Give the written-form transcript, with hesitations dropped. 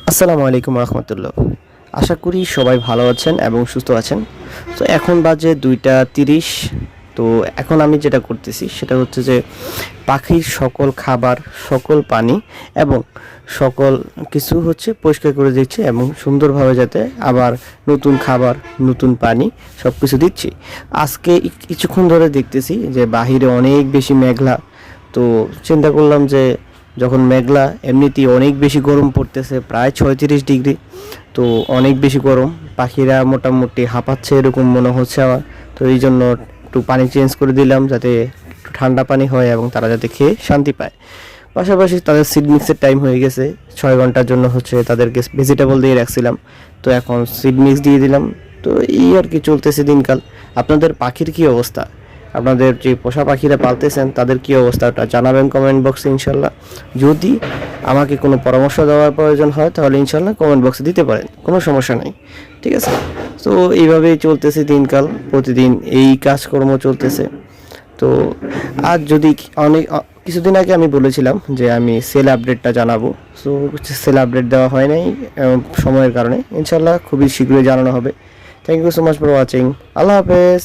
আসসালামু আলাইকুম রহমতুল্লাহ। আশা করি সবাই ভালো আছেন এবং সুস্থ আছেন। তো এখন বাজে 2টা 30। তো এখন আমি যেটা করতেছি সেটা হচ্ছে যে পাখির সকল খাবার, সকল পানি এবং সকল কিছু হচ্ছে পরিষ্কার করে দিচ্ছি এবং সুন্দরভাবে যাতে আবার নতুন খাবার, নতুন পানি সব কিছু দিচ্ছি। আজকে কিছুক্ষণ ধরে দেখতেছি যে বাহিরে অনেক বেশি মেঘলা। তো চিন্তা করলাম যে যখন মেঘলা, এমনিতেই অনেক বেশি গরম পড়তেছে, প্রায় 36 ডিগ্রি। তো অনেক বেশি গরম, পাখিরা মোটামুটি হাঁপাচ্ছে এরকম মনে হচ্ছে আমার। তো এই জন্য একটু পানি চেঞ্জ করে দিলাম যাতে একটু ঠান্ডা পানি হয় এবং তারা যাতে খেয়ে শান্তি পায়। পাশাপাশি তাদের সিড মিক্সের টাইম হয়ে গেছে, 6 ঘন্টার জন্য হচ্ছে তাদেরকে ভেজিটেবল দিয়ে রাখছিলাম। তো এখন সিড মিক্স দিয়ে দিলাম। তো এই আর কি চলতেছে দিনকাল। আপনাদের পাখির কি অবস্থা? আপনাদের যে পোষা পাখিরা পালতেছেন তাদের কি অবস্থা, ওটা জানাবেন কমেন্ট বক্সে ইনশাল্লাহ। যদি আমাকে কোনো পরামর্শ দেওয়ার প্রয়োজন হয় তাহলে ইনশাল্লাহ কমেন্ট বক্সে দিতে পারেন, কোনো সমস্যা নেই। ঠিক আছে? তো এইভাবেই চলতেছে দিনকাল, প্রতিদিন এই কাজকর্ম চলতেছে। তো আজ যদি কিছুদিন আগে আমি বলেছিলাম যে আমি সেল আপডেটটা জানাবো। সো সেল আপডেট দেওয়া হয় নাই সময়ের কারণে। ইনশাল্লাহ খুবই শীঘ্রই জানানো হবে। Thank you so much for watching. আল্লাহ হাফেজ।